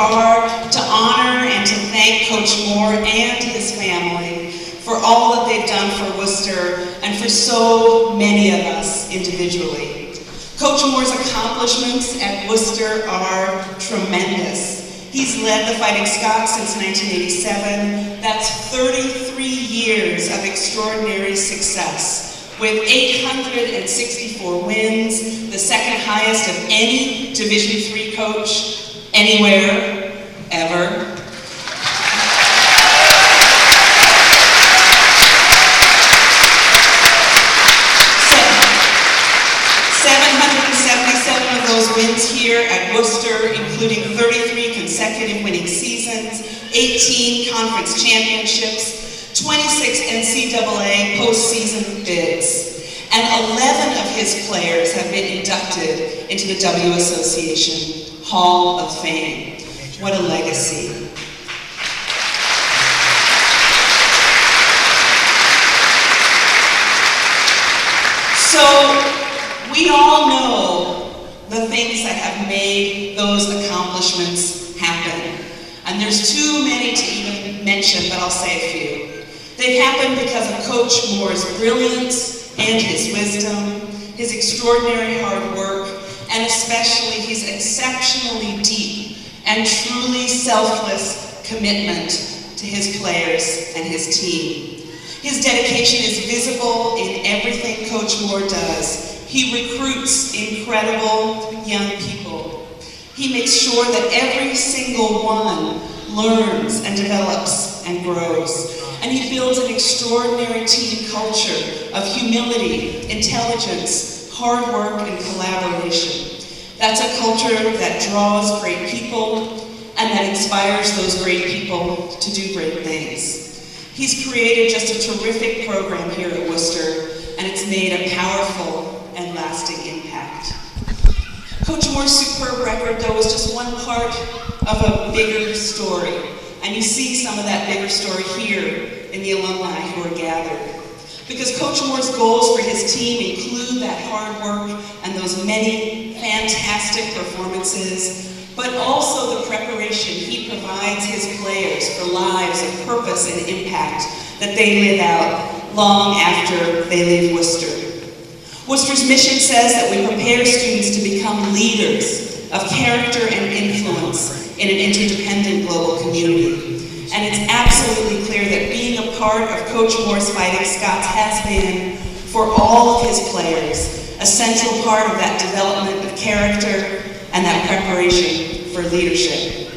far to honor and to thank Coach Moore and his family for all that they've done for Wooster and for so many of us individually. Coach Moore's accomplishments at Wooster are tremendous. He's led the Fighting Scots since 1987. That's 33 years of extraordinary success, with 864 wins, the second highest of any Division III coach anywhere, ever. 777 of those wins here at Wooster, including 33 consecutive winning seasons, 18 conference championships, 26 NCAA postseason bids, and 11 of his players have been inducted into the W Association Hall of Fame. What a legacy. So, we all know the things that have made those accomplishments happen. And there's too many to even mention, but I'll say a few. They've happened because of Coach Moore's brilliance and his wisdom, his extraordinary hard work, and especially his exceptionally deep and truly selfless commitment to his players and his team. His dedication is visible in everything Coach Moore does. He recruits incredible young people. He makes sure that every single one learns and develops and grows. And he builds an extraordinary team culture of humility, intelligence, hard work, and collaboration. That's a culture that draws great people and that inspires those great people to do great things. He's created just a terrific program here at Wooster, and it's made a powerful and lasting impact. Coach Moore's superb record, though, is just one part of a bigger story. And you see some of that bigger story here in the alumni who are gathered. Because Coach Moore's goals for his team include that hard work and those many fantastic performances, but also the preparation he provides his players for lives of purpose and impact that they live out long after they leave Wooster. Worcester's mission says that we prepare students to become leaders of character and influence in an interdependent global community. And it's absolutely clear that being a part of Coach Moore's Fighting Scots has been, for all of his players, a central part of that development of character and that preparation for leadership.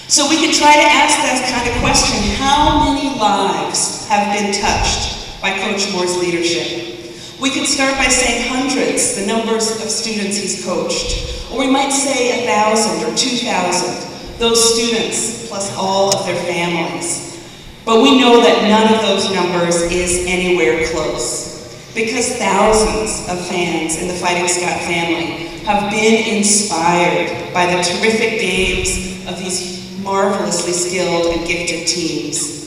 So we can try to ask that kind of question: how many lives have been touched by Coach Moore's leadership? We could start by saying hundreds, the numbers of students he's coached. Or we might say 1,000 or 2,000, those students plus all of their families. But we know that none of those numbers is anywhere close, because thousands of fans in the Fighting Scot family have been inspired by the terrific games of these marvelously skilled and gifted teams.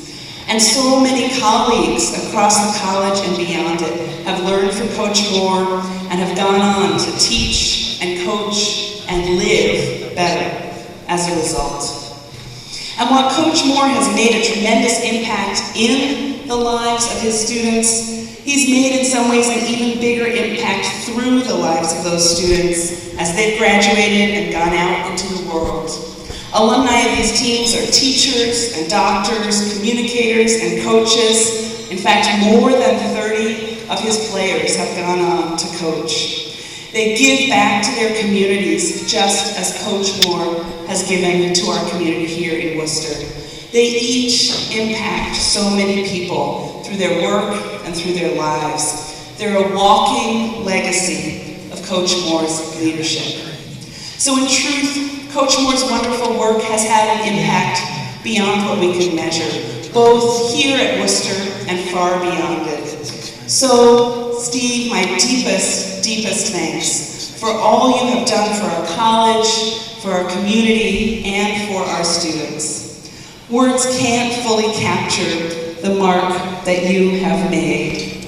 And so many colleagues across the college and beyond it have learned from Coach Moore and have gone on to teach and coach and live better as a result. And while Coach Moore has made a tremendous impact in the lives of his students, he's made in some ways an even bigger impact through the lives of those students as they've graduated and gone out into the world. Alumni of these teams are teachers and doctors, communicators and coaches. In fact, more than 30 of his players have gone on to coach. They give back to their communities just as Coach Moore has given to our community here in Wooster. They each impact so many people through their work and through their lives. They're a walking legacy of Coach Moore's leadership. So in truth, Coach Moore's wonderful work has had an impact beyond what we can measure, both here at Wooster and far beyond it. So, Steve, my deepest, deepest thanks for all you have done for our college, for our community, and for our students. Words can't fully capture the mark that you have made,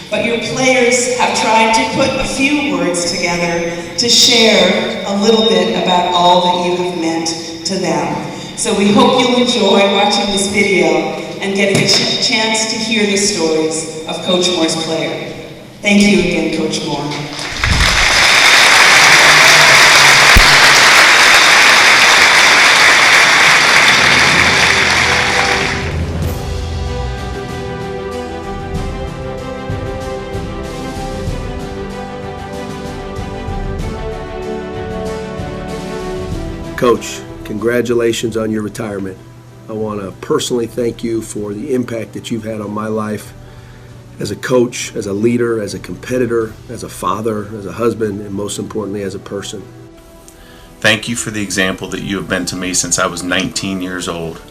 but your players have tried to put a few words together to share a little bit about all that you have meant to to them. So we hope you'll enjoy watching this video and getting a chance to hear the stories of Coach Moore's player. Thank you again, Coach Moore. Coach, congratulations on your retirement. I want to personally thank you for the impact that you've had on my life as a coach, as a leader, as a competitor, as a father, as a husband, and most importantly, as a person. Thank you for the example that you have been to me since I was 19 years old.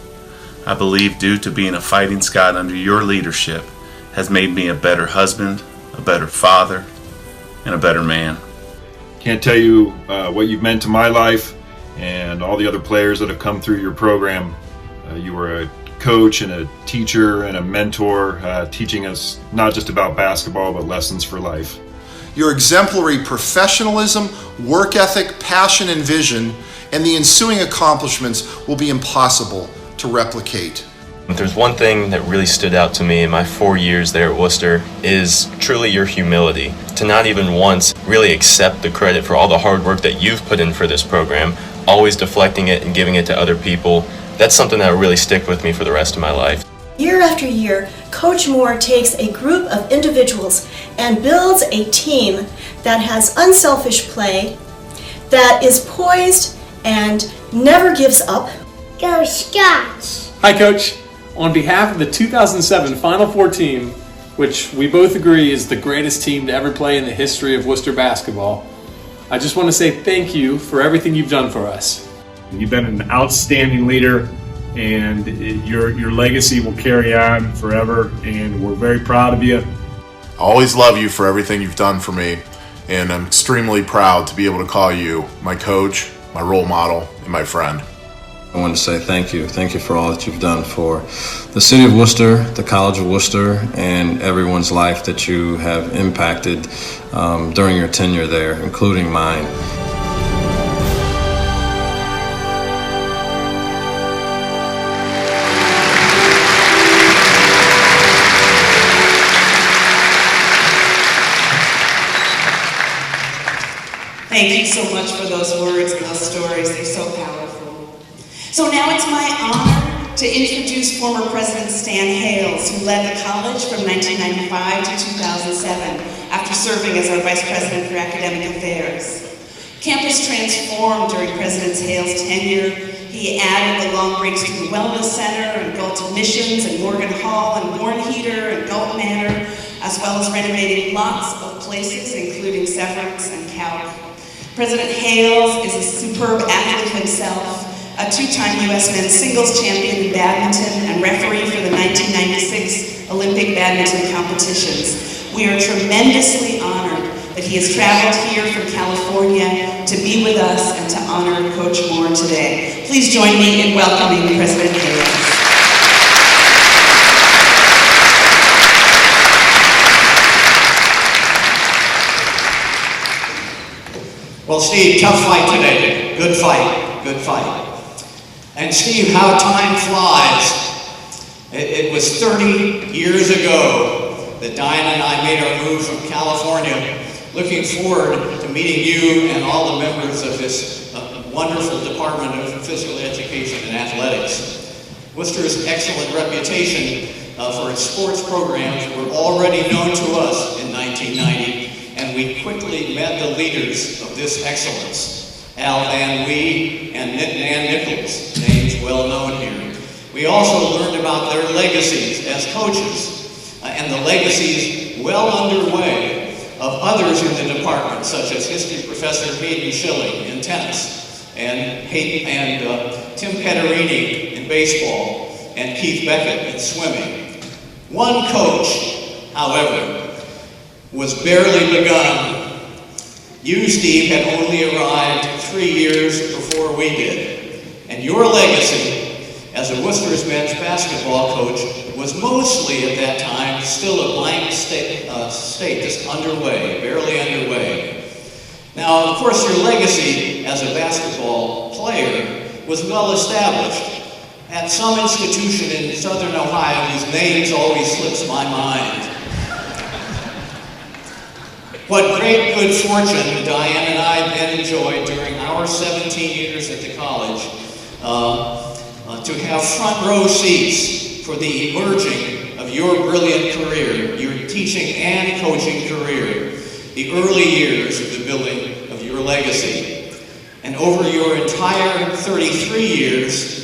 I believe due to being a Fighting Scot under your leadership has made me a better husband, a better father, and a better man. Can't tell you what you've meant to my life and all the other players that have come through your program. You were a coach and a teacher and a mentor, teaching us not just about basketball, but lessons for life. Your exemplary professionalism, work ethic, passion, and vision, and the ensuing accomplishments will be impossible to replicate. If there's one thing that really stood out to me in my 4 years there at Wooster is truly your humility. To not even once really accept the credit for all the hard work that you've put in for this program, always deflecting it and giving it to other people. That's something that will really stick with me for the rest of my life. Year after year, Coach Moore takes a group of individuals and builds a team that has unselfish play, that is poised and never gives up. Go Scots! Hi Coach, on behalf of the 2007 Final Four team, which we both agree is the greatest team to ever play in the history of Worcester basketball, I just want to say thank you for everything you've done for us. You've been an outstanding leader, and your legacy will carry on forever, and we're very proud of you. I always love you for everything you've done for me, and I'm extremely proud to be able to call you my coach, my role model, and my friend. I want to say thank you. Thank you for all that you've done for the City of Wooster, the College of Wooster, and everyone's life that you have impacted during your tenure there, including mine. Thank you so much for those words and those stories. They're so powerful. So now it's my honor to introduce former President Stan Hales, who led the college from 1995 to 2007 after serving as our Vice President for Academic Affairs. Campus transformed during President Hales' tenure. He added the Long Break Student Wellness Center and Galton Missions and Morgan Hall and Warren Heater and Galton Manor, as well as renovating lots of places, including Severance and Calc. President Hales is a superb athlete himself, a two-time U.S. men's singles champion in badminton and referee for the 1996 Olympic badminton competitions. We are tremendously honored that he has traveled here from California to be with us and to honor Coach Moore today. Please join me in welcoming President Hales. Well, Steve, tough fight today. Good fight, good fight. And Steve, how time flies. It was 30 years ago that Diane and I made our move from California, looking forward to meeting you and all the members of this wonderful Department of Physical Education and Athletics. Worcester's excellent reputation for its sports programs were already known to us in 1990, and we quickly met the leaders of this excellence. Al Van Wee and Nan Nichols, names well known here. We also learned about their legacies as coaches and the legacies well underway of others in the department, such as history professor Hayden Schilling in tennis, and Tim Petterini in baseball, and Keith Beckett in swimming. One coach, however, was barely begun. You, Steve, had only arrived 3 years before we did, and your legacy as a Worcester's men's basketball coach was mostly at that time still a blank state, just underway, barely underway. Now, of course, your legacy as a basketball player was well established at some institution in southern Ohio whose names always slips my mind. What great good fortune Diane and I then enjoyed during our 17 years at the college to have front row seats for the emerging of your brilliant career, your teaching and coaching career, the early years of the building of your legacy. And over your entire 33 years,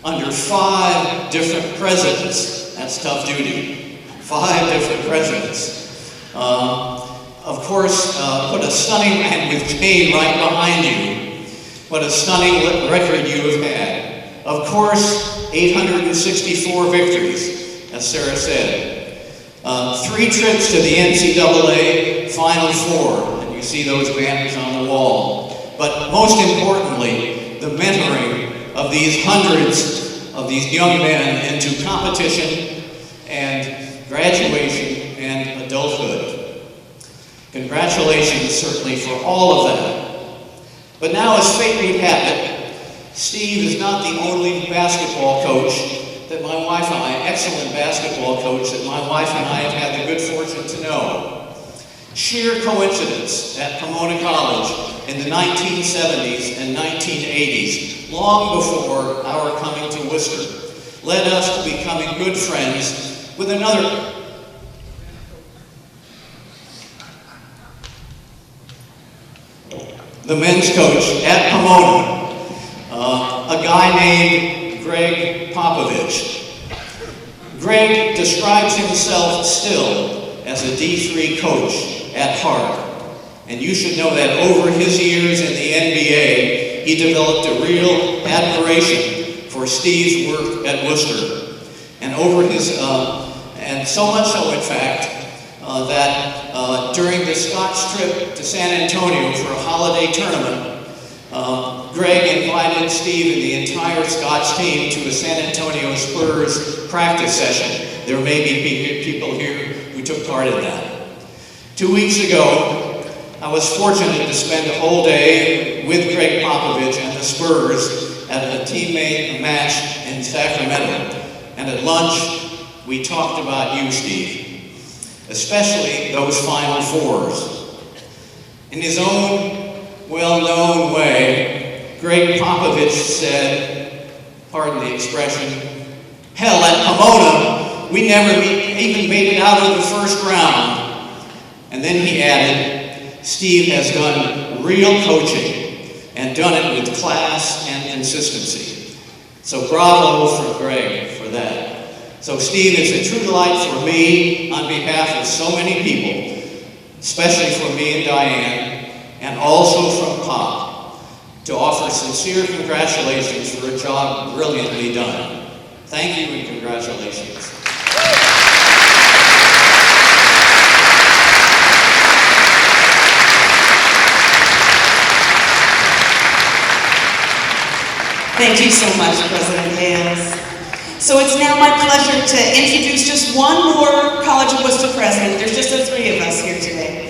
under 5 different presidents, that's tough duty, 5 different presidents. Of course, what a stunning, and with Jane right behind you, what a stunning record you have had. Of course, 864 victories, as Sarah said. 3 trips to the NCAA Final Four, and you see those banners on the wall. But most importantly, the mentoring of these hundreds of these young men into competition and graduation and adulthood. Congratulations, certainly, for all of that. But now, as fate would have it, Steve is not the only basketball coach that my wife and I, excellent basketball coach that my wife and I have had the good fortune to know. Sheer coincidence at Pomona College in the 1970s and 1980s, long before our coming to Worcester, led us to becoming good friends with another the men's coach at Pomona, a guy named Greg Popovich. Greg describes himself still as a D3 coach at heart. And you should know that over his years in the NBA, he developed a real admiration for Steve's work at Worcester. And over his, and so much so in fact, that during the Scots trip to San Antonio for a holiday tournament, Greg invited Steve and the entire Scots team to a San Antonio Spurs practice session. There may be people here who took part in that. 2 weeks ago, I was fortunate to spend a whole day with Greg Popovich and the Spurs at a teammate match in Sacramento. And at lunch, we talked about you, Steve, especially those Final Fours. In his own well-known way, Greg Popovich said, pardon the expression, hell, at Pomona, we never even made it out of the first round. And then he added, Steve has done real coaching and done it with class and consistency. So bravo for Greg for that. So Steve is a true delight for me on behalf of so many people, especially for me and Diane, and also from Pop, to offer sincere congratulations for a job brilliantly done. Thank you and congratulations. Thank you so much, President Hales. So it's now my pleasure to introduce just one more College of Wooster president. There's just the 3 of us here today.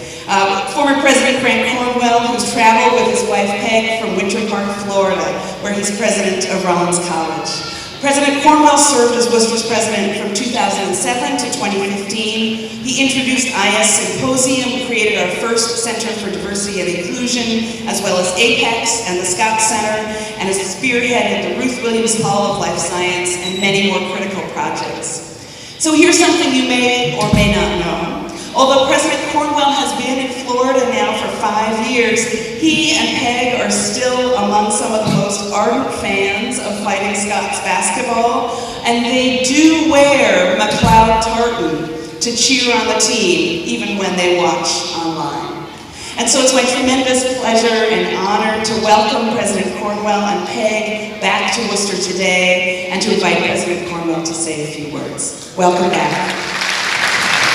Former President Frank Cornwell, who's traveled with his wife Peg from Winter Park, Florida, where he's president of Rollins College. President Cornwell served as Worcester's president from 2007 to 2015. He introduced IS Symposium, created our first Center for Diversity and Inclusion, as well as APEX and the Scott Center, and has spearheaded the Ruth Williams Hall of Life Science and many more critical projects. So here's something you may or may not know. Although President Cornwell has been in Florida now for 5 years, he and Peg are still among some of the most ardent fans of Fighting Scots basketball, and they do wear McLeod tartan to cheer on the team, even when they watch online. And so it's my tremendous pleasure and honor to welcome President Cornwell and Peg back to Worcester today, and to invite President Cornwell to say a few words. Welcome back.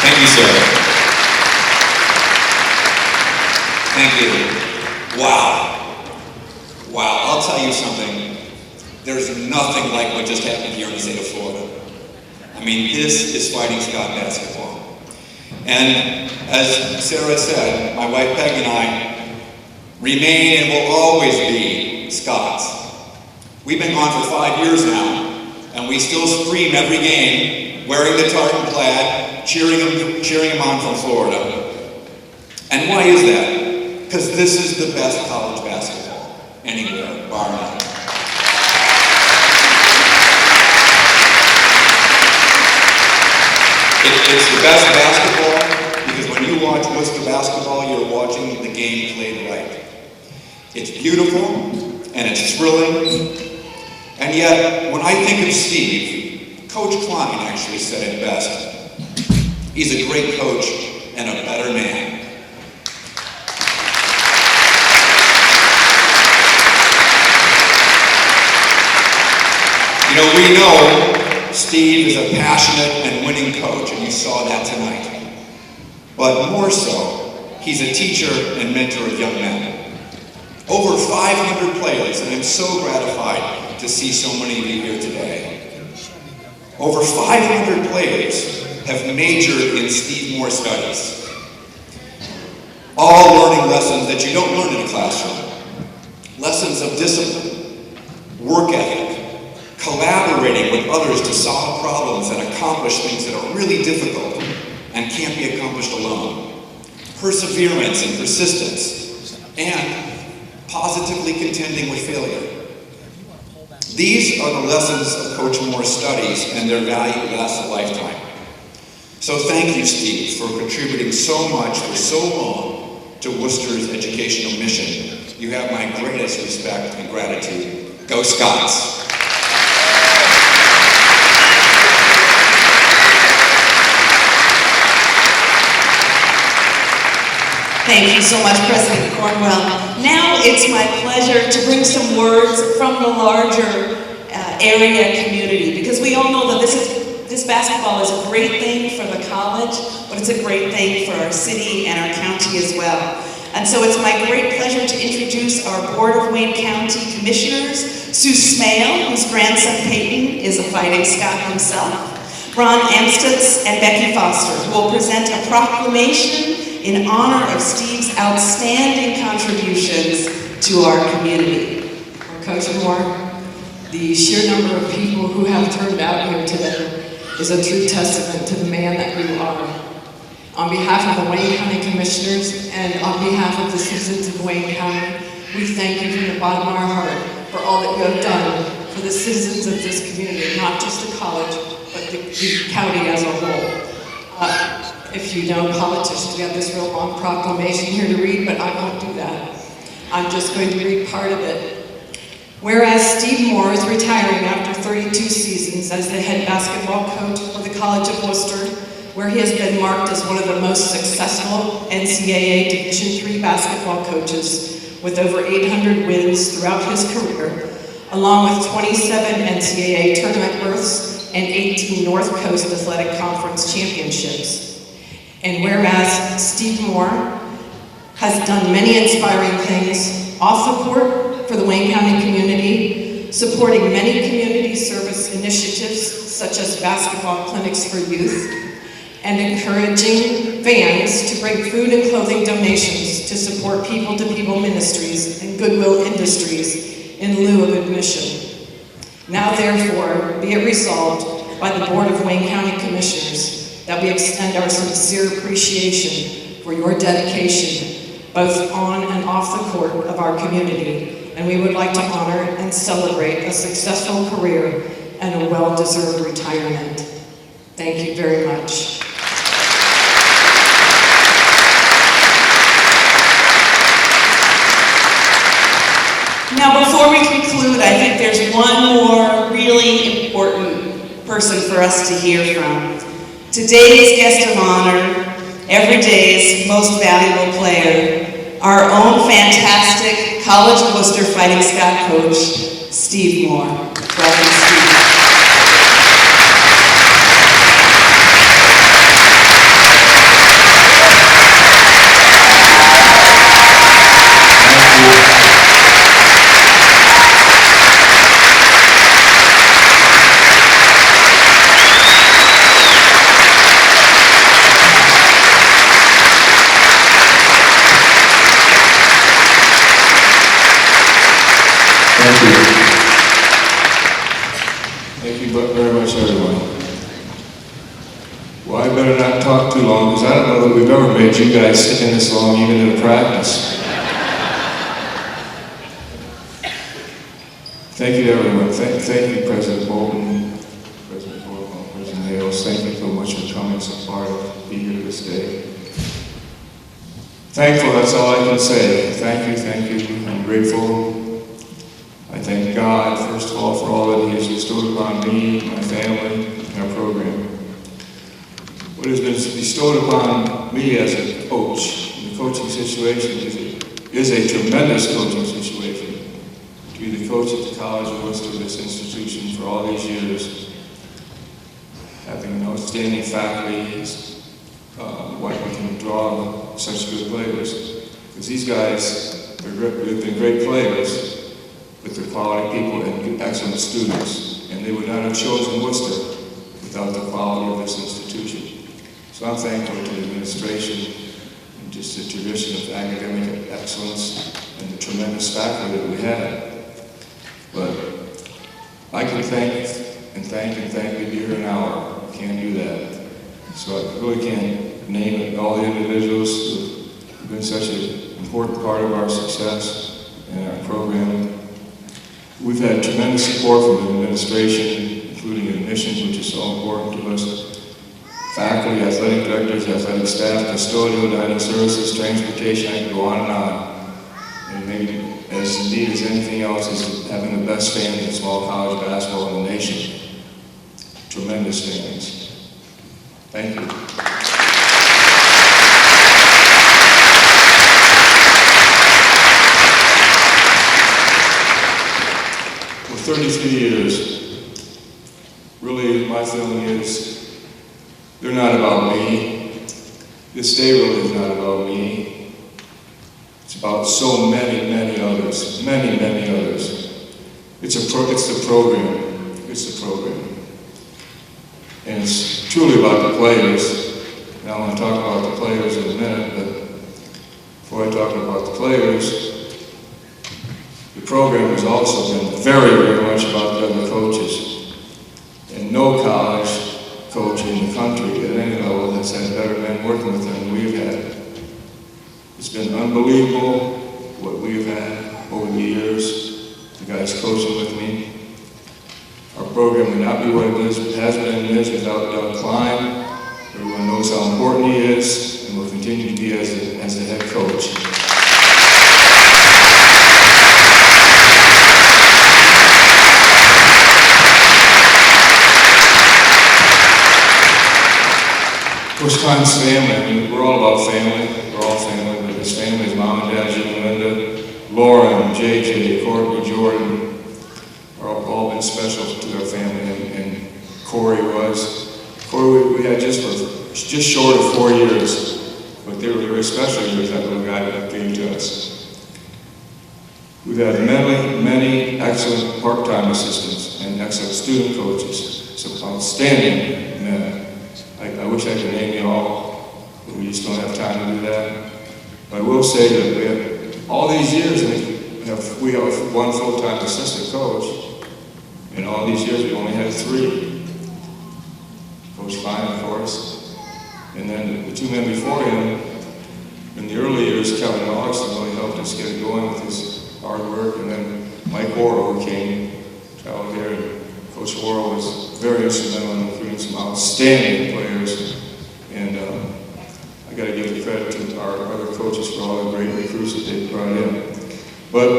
Thank you, Sarah. Thank you. Wow. Wow, I'll tell you something. There's nothing like what just happened here in the state of Florida. I mean, this is Fighting Scot basketball. And as Sarah said, my wife Peg and I remain and will always be Scots. We've been gone for 5 years now, and we still scream every game, wearing the tartan plaid, cheering him on from Florida. And why is that? Because this is the best college basketball anywhere, bar none. It's the best basketball because when you watch Worcester basketball, you're watching the game played right. It's beautiful and it's thrilling. And yet, when I think of Steve, Coach Klein actually said it best. He's a great coach and a better man. You know, we know Steve is a passionate and winning coach, and you saw that tonight. But more so, he's a teacher and mentor of young men. Over 500 players, and I'm so gratified to see so many of you here today. Over 500 players have majored in Steve Moore studies. All learning lessons that you don't learn in a classroom. Lessons of discipline, work ethic, collaborating with others to solve problems and accomplish things that are really difficult and can't be accomplished alone. Perseverance and persistence, and positively contending with failure. These are the lessons of Coach Moore's studies, and their value lasts a lifetime. So thank you, Steve, for contributing so much for so long to Worcester's educational mission. You have my greatest respect and gratitude. Go Scots! Thank you so much, President Cornwell. Now it's my pleasure to bring some words from the larger area community, because we all know that this basketball is a great thing for the college, but it's a great thing for our city and our county as well. And so it's my great pleasure to introduce our Board of Wayne County Commissioners, Sue Smale, whose grandson Peyton is a Fighting Scot himself, Ron Amstutz, and Becky Foster, who will present a proclamation in honor of Steve's outstanding contributions to our community. Coach Moore, the sheer number of people who have turned out here today is a true testament to the man that you are. On behalf of the Wayne County Commissioners and on behalf of the citizens of Wayne County, we thank you from the bottom of our heart for all that you have done for the citizens of this community, not just the college, but the county as a whole. If you know politicians, we have this real long proclamation here to read, but I won't do that. I'm just going to read part of it. Whereas Steve Moore is retiring after 32 seasons as the head basketball coach for the College of Wooster, where he has been marked as one of the most successful NCAA Division III basketball coaches with over 800 wins throughout his career, along with 27 NCAA tournament berths and 18 North Coast Athletic Conference championships. And whereas Steve Moore has done many inspiring things off the court for the Wayne County community, supporting many community service initiatives such as basketball clinics for youth, and encouraging fans to bring food and clothing donations to support people-to-people ministries and Goodwill Industries in lieu of admission. Now therefore, be it resolved by the Board of Wayne County Commissioners that we extend our sincere appreciation for your dedication, both on and off the court of our community, and we would like to honor and celebrate a successful career and a well-deserved retirement. Thank you very much. Now, before we conclude, I think there's one more really important person for us to hear from. Today's guest of honor, every day's most valuable player, our own fantastic College of Wooster Fighting Scot coach, Steve Moore. Welcome, Steve. Thank you very much, everyone. Well, I better not talk too long, because I don't know that we've ever made you guys sit in this long, even in a practice. Thank you to everyone. Thank you, President Bolton, President Hales. Thank you so much for coming so far to be here this day. Thankful, that's all I can say. Thank you. I'm grateful. I thank God, first of all, for all that He has bestowed upon me, my family, and our program. What has been bestowed upon me as a coach in the coaching situation is a tremendous coaching situation. To be the coach at the College of Wooster, this institution, for all these years, having outstanding faculty, what we can draw such good players. Because these guys have been great players, but they're quality people and excellent students. And they would not have chosen Wooster without the quality of this institution. So I'm thankful to the administration and just the tradition of academic excellence and the tremendous faculty that we have. But I can thank you here an hour. I can't do that. So I really can't name all the individuals who have been such an important part of our success and our program. We've had tremendous support from the administration, including admissions, which is so important to us. Faculty, athletic directors, athletic staff, custodial, dining services, transportation, I can go on and on. And maybe as neat as anything else is having the best fans in small college basketball in the nation. Tremendous fans. Thank you. For 33 years, really my feeling is they're not about me. This day really is not about me. It's about so many others, many others. It's the program. It's the program. And it's truly about the players. Now I want to talk about the players in a minute, but before I talk about the players, the program has also been very much about the other coaches. And no college coach in the country at any level has had better men working with them than we've had. It's been unbelievable what we've had over the years, the guys coaching with me. Our program would not be what it has been and is without Doug Klein. Everyone knows how important he is and will continue to be as the head coach. Of course, Klein's family. I mean, we're all about family. We're all family, but his family, his mom and dad, Jim and Linda, Lauren, JJ, Courtney, Jordan, are all been special to our family, and Corey was. Corey, we had just short of 4 years, but they were very special years, that little guy that came to us. We've had many excellent part-time assistants and excellent student coaches, some outstanding men. I wish I could name you all, but we just don't have time to do that. But I will say that we have, all these years, we have one full-time assistant coach. In all these years, we only had 3. Coach Fine, of course. And then the 2 men before him, in the early years, Kevin Mollickson really helped us get it going with his hard work. And then Mike Worrell, who came out here, and Coach Worrell was very instrumental in recruiting some outstanding players. And I got to give the credit to our other coaches for all the great recruits that they brought in. But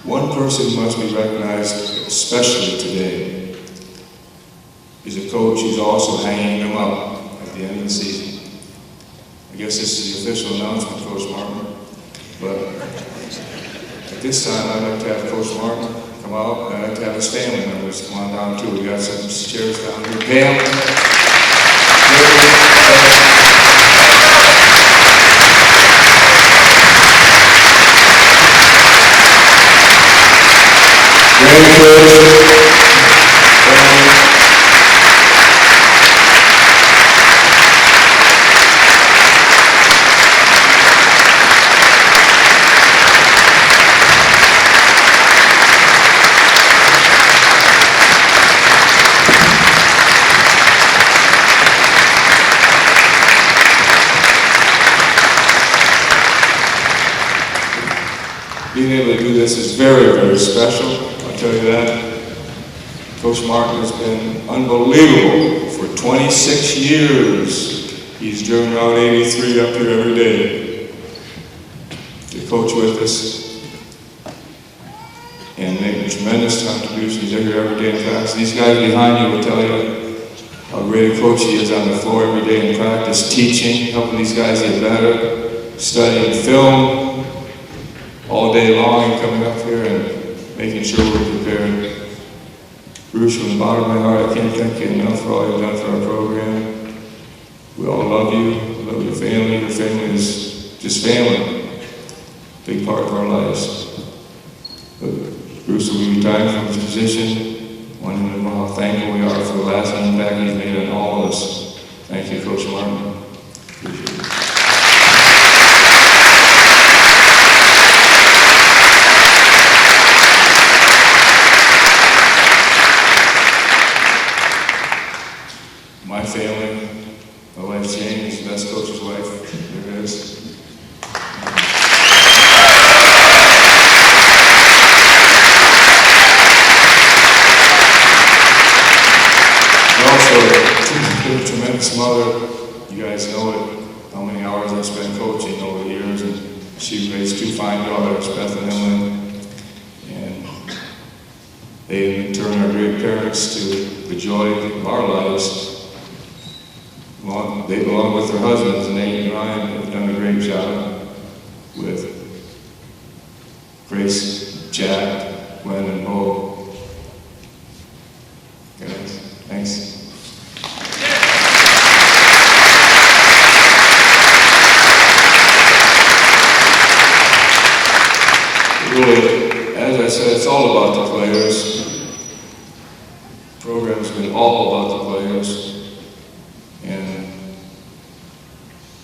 one person must be recognized, especially today, is a coach who's also hanging them up at the end of the season. I guess this is the official announcement, Coach Martin. But at this time, I'd like to have Coach Martin come out, and I'd like to have his family members come on down too. We got some chairs down here. Pam. able to do this is very, very special, I'll tell you that. Coach Martin has been unbelievable for 26 years. He's driven Route 83 up here every day to coach with us and making tremendous contributions here every day in practice. These guys behind you will tell you how great a coach he is on the floor every day in practice, teaching, helping these guys get better, studying film all day long and coming up here and making sure we're prepared. Bruce, from the bottom of my heart, I can't thank you enough for all you've done for our program. We all love you, we love your family. Your family is just family, big part of our lives. But Bruce will be retiring from his position. Want him to know how thankful we are for the lasting impact he's made on all of us. Thank you, Coach Martin. Appreciate it. My family, my wife Jane is the best coach's wife there is. Also, a tremendous mother. You guys know it, how many hours I spent coaching over the years, and she raised two fine daughters, Beth and Emily, and they in turn are great parents to the joy of our lives. They, along with their husbands, Nate and Ryan, have done a great job with Grace, Jack, Gwen, and Bo. Guys, thanks. Really, as I said, it's all about the players. The program's been all about the players. And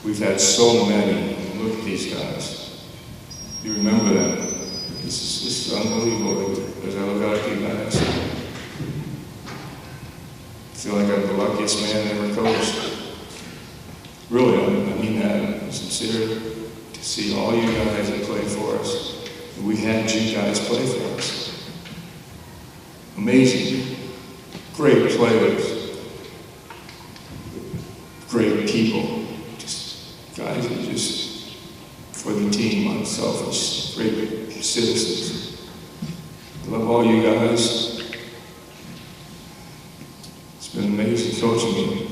we've had so many. Look at these guys. You remember them. This is unbelievable as I look out at you guys. I feel like I'm the luckiest man ever coached. Really, I mean that. I'm sincere to see all you guys that play for us. And we had you guys play for us. Amazing. Great players. Great people, just guys that just, for the team, unselfish, great citizens. I love all you guys. It's been amazing coaching me.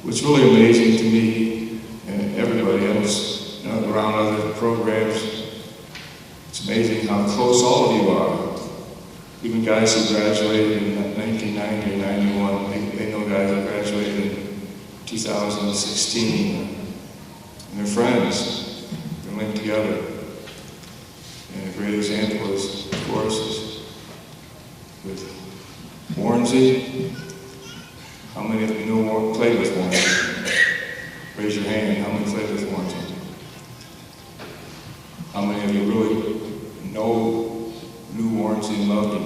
What's really amazing to me and everybody else around other programs, it's amazing how close all of you are. Even guys who graduated in 1990 or 91, they know guys who graduated in 2016, and they're friends. They're linked together. And a great example is, of course, with Warnsey. How many of you know played with Warnsey? Raise your hand. How many played with Warnsey? How many of you really knew Warnsey and loved him?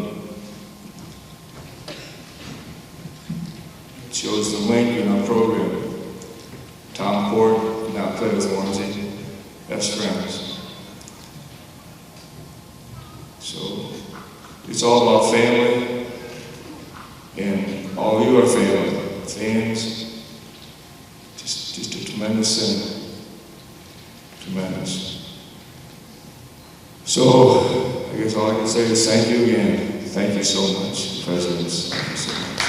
It shows the link in our program. Tom Ford now played with Warnsey. Best friends. So it's all about family, and all you are family. Fans, just a tremendous thing. Tremendous. So I guess all I can say is thank you again. Thank you so much, Presidents. Thank you so much.